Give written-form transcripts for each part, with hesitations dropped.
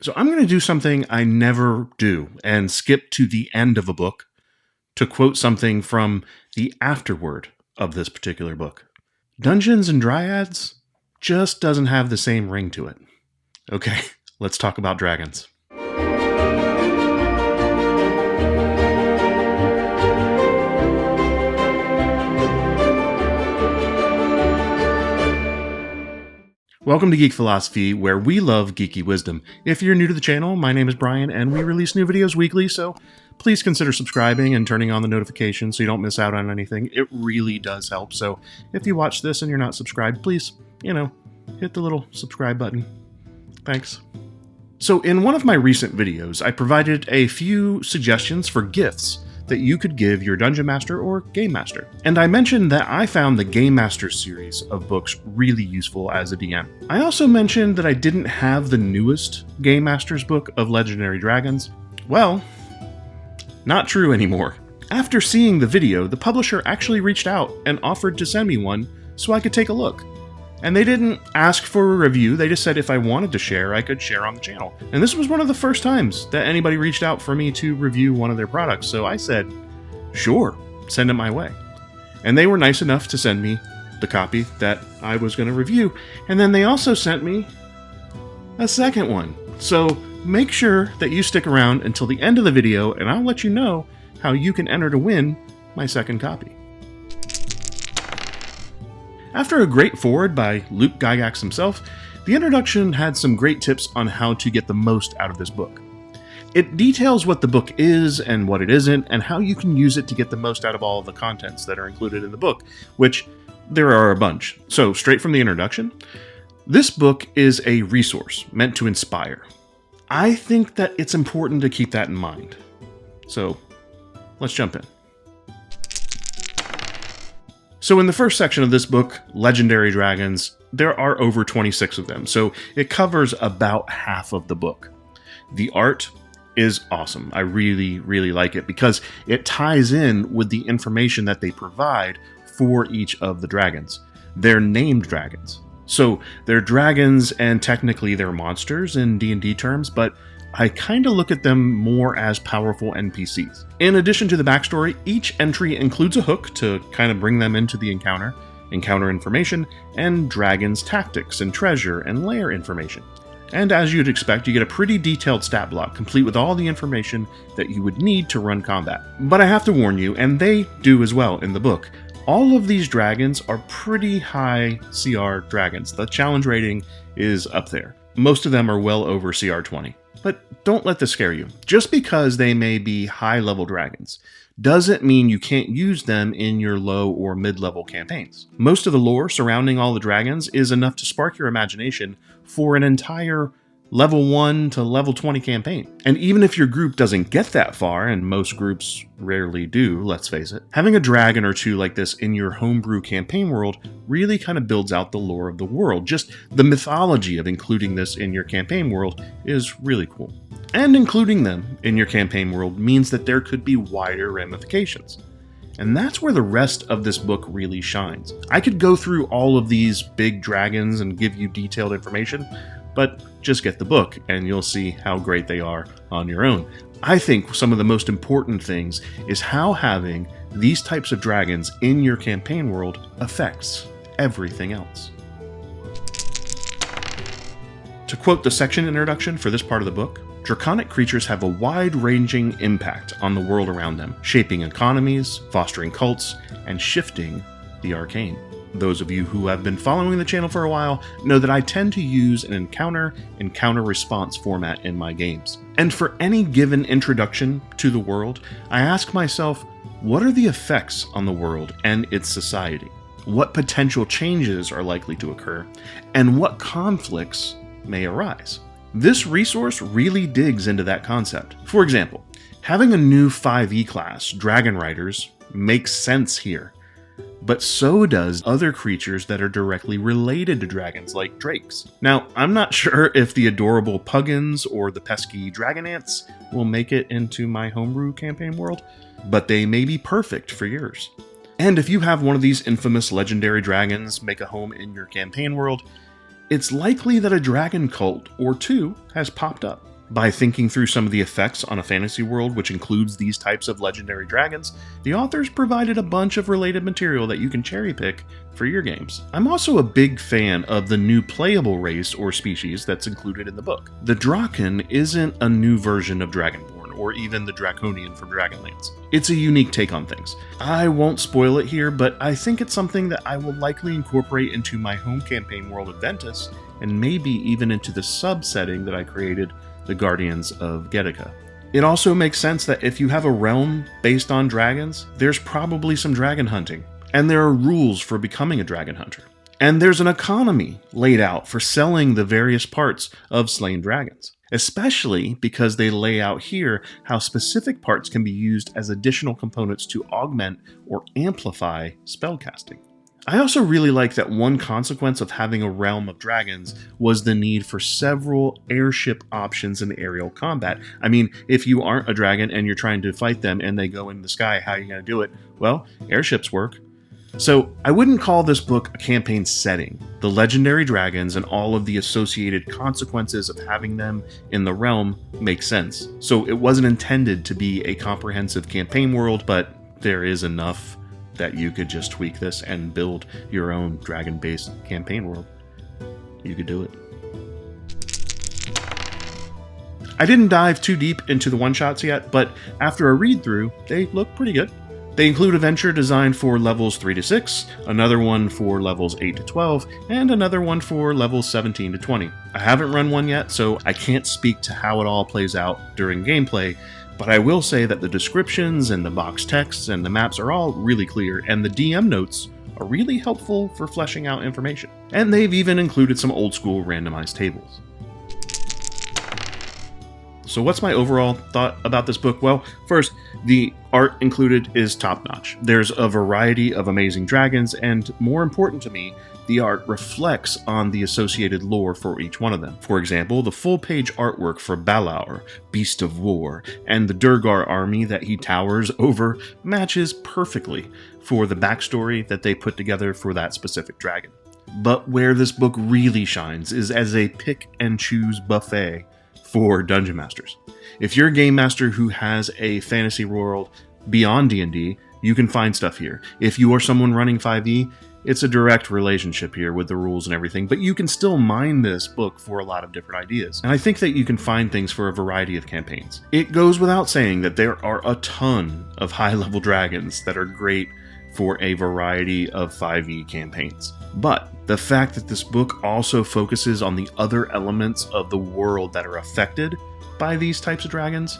So I'm going to do something I never do and skip to the end of a book to quote something from the afterword of this particular book. Dungeons and Dryads just doesn't have the same ring to it. Okay, let's talk about dragons. Welcome to Geek Philosophy, where we love geeky wisdom. If you're new to the channel, my name is Brian, and we release new videos weekly, so please consider subscribing and turning on the notifications so you don't miss out on anything. It really does help, so if you watch this and you're not subscribed, please, hit the little subscribe button. Thanks. So in one of my recent videos, I provided a few suggestions for gifts that you could give your Dungeon Master or Game Master. And I mentioned that I found the Game Master series of books really useful as a DM. I also mentioned that I didn't have the newest Game Master's book of Legendary Dragons. Well, not true anymore. After seeing the video, the publisher actually reached out and offered to send me one so I could take a look. And they didn't ask for a review, they just said if I wanted to share, I could share on the channel. And this was one of the first times that anybody reached out for me to review one of their products, so I said, sure, send it my way. And they were nice enough to send me the copy that I was going to review, and then they also sent me a second one. So make sure that you stick around until the end of the video, and I'll let you know how you can enter to win my second copy. After a great foreword by Luke Gygax himself, the introduction had some great tips on how to get the most out of this book. It details what the book is and what it isn't, and how you can use it to get the most out of all of the contents that are included in the book, which there are a bunch. So straight from the introduction, this book is a resource meant to inspire. I think that it's important to keep that in mind. So let's jump in. So in the first section of this book, Legendary Dragons, there are over 26 of them, so it covers about half of the book. The art is awesome. I really, really like it because it ties in with the information that they provide for each of the dragons. They're named dragons. So they're dragons and technically they're monsters in D&D terms, but I kind of look at them more as powerful NPCs. In addition to the backstory, each entry includes a hook to kind of bring them into the encounter information, and dragons' tactics and treasure and lair information. And as you'd expect, you get a pretty detailed stat block, complete with all the information that you would need to run combat. But I have to warn you, and they do as well in the book, all of these dragons are pretty high CR dragons. The challenge rating is up there. Most of them are well over CR 20. But don't let this scare you. Just because they may be high-level dragons doesn't mean you can't use them in your low or mid-level campaigns. Most of the lore surrounding all the dragons is enough to spark your imagination for an entire level 1 to level 20 campaign. And even if your group doesn't get that far, and most groups rarely do, let's face it, having a dragon or two like this in your homebrew campaign world really kind of builds out the lore of the world. Just the mythology of including this in your campaign world is really cool. And including them in your campaign world means that there could be wider ramifications. And that's where the rest of this book really shines. I could go through all of these big dragons and give you detailed information, but just get the book and you'll see how great they are on your own. I think some of the most important things is how having these types of dragons in your campaign world affects everything else. To quote the section introduction for this part of the book, draconic creatures have a wide-ranging impact on the world around them, shaping economies, fostering cults, and shifting the arcane. Those of you who have been following the channel for a while know that I tend to use an encounter response format in my games. And for any given introduction to the world, I ask myself, what are the effects on the world and its society? What potential changes are likely to occur? And what conflicts may arise? This resource really digs into that concept. For example, having a new 5e class, Dragon Riders, makes sense here. But so does other creatures that are directly related to dragons, like drakes. Now, I'm not sure if the adorable puggins or the pesky dragon ants will make it into my homebrew campaign world, but they may be perfect for yours. And if you have one of these infamous legendary dragons make a home in your campaign world, it's likely that a dragon cult or two has popped up. By thinking through some of the effects on a fantasy world which includes these types of legendary dragons, the authors provided a bunch of related material that you can cherry pick for your games. I'm also a big fan of the new playable race or species that's included in the book. The Draken isn't a new version of Dragonborn or even the Draconian from Dragonlance. It's a unique take on things. I won't spoil it here, but I think it's something that I will likely incorporate into my home campaign world of Ventus, and maybe even into the sub-setting that I created, the Guardians of Getica. It also makes sense that if you have a realm based on dragons, there's probably some dragon hunting, and there are rules for becoming a dragon hunter. And there's an economy laid out for selling the various parts of slain dragons, especially because they lay out here how specific parts can be used as additional components to augment or amplify spellcasting. I also really like that one consequence of having a realm of dragons was the need for several airship options in aerial combat. I mean, if you aren't a dragon and you're trying to fight them and they go in the sky, how are you going to do it? Well, airships work. So I wouldn't call this book a campaign setting. The legendary dragons and all of the associated consequences of having them in the realm make sense. So it wasn't intended to be a comprehensive campaign world, but there is enough that you could just tweak this and build your own dragon-based campaign world. You could do it. I didn't dive too deep into the one-shots yet, but after a read-through, they look pretty good. They include a venture designed for levels 3 to 6, another one for levels 8 to 12, and another one for levels 17 to 20. I haven't run one yet, so I can't speak to how it all plays out during gameplay, but I will say that the descriptions and the box texts and the maps are all really clear, and the DM notes are really helpful for fleshing out information. And they've even included some old school randomized tables. So what's my overall thought about this book? Well, first, the art included is top-notch. There's a variety of amazing dragons, and more important to me, the art reflects on the associated lore for each one of them. For example, the full-page artwork for Balaur, Beast of War, and the Durgar army that he towers over matches perfectly for the backstory that they put together for that specific dragon. But where this book really shines is as a pick-and-choose buffet for Dungeon Masters. If you're a game master who has a fantasy world beyond D&D, you can find stuff here. If you are someone running 5e, it's a direct relationship here with the rules and everything, but you can still mine this book for a lot of different ideas. And I think that you can find things for a variety of campaigns. It goes without saying that there are a ton of high-level dragons that are great for a variety of 5e campaigns. But the fact that this book also focuses on the other elements of the world that are affected by these types of dragons,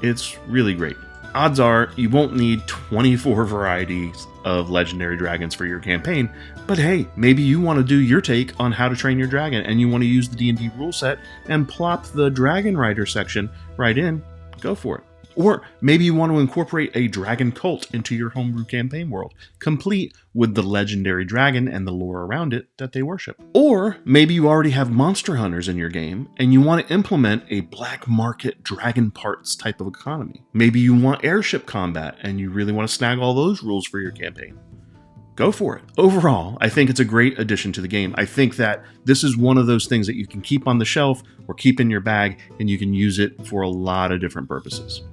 it's really great. Odds are you won't need 24 varieties of legendary dragons for your campaign, but hey, maybe you want to do your take on how to train your dragon and you want to use the D&D rule set and plop the Dragon Rider section right in, go for it. Or maybe you want to incorporate a dragon cult into your homebrew campaign world, complete with the legendary dragon and the lore around it that they worship. Or maybe you already have monster hunters in your game and you want to implement a black market dragon parts type of economy. Maybe you want airship combat and you really want to snag all those rules for your campaign. Go for it. Overall, I think it's a great addition to the game. I think that this is one of those things that you can keep on the shelf or keep in your bag and you can use it for a lot of different purposes.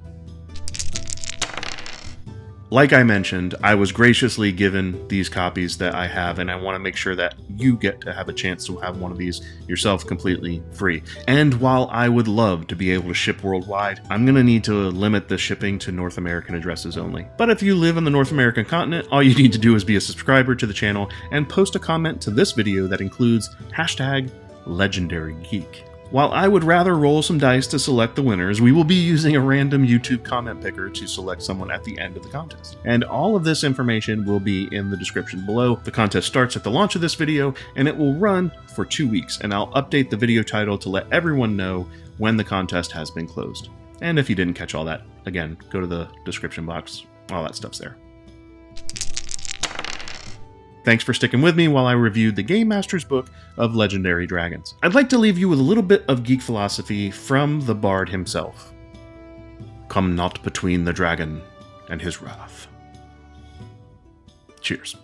Like I mentioned, I was graciously given these copies that I have, and I want to make sure that you get to have a chance to have one of these yourself completely free. And while I would love to be able to ship worldwide, I'm going to need to limit the shipping to North American addresses only. But if you live on the North American continent, all you need to do is be a subscriber to the channel and post a comment to this video that includes #LegendaryGeek. While I would rather roll some dice to select the winners, we will be using a random YouTube comment picker to select someone at the end of the contest. And all of this information will be in the description below. The contest starts at the launch of this video, and it will run for 2 weeks, and I'll update the video title to let everyone know when the contest has been closed. And if you didn't catch all that, again, go to the description box. All that stuff's there. Thanks for sticking with me while I reviewed the Game Master's book of Legendary Dragons. I'd like to leave you with a little bit of geek philosophy from the bard himself. Come not between the dragon and his wrath. Cheers.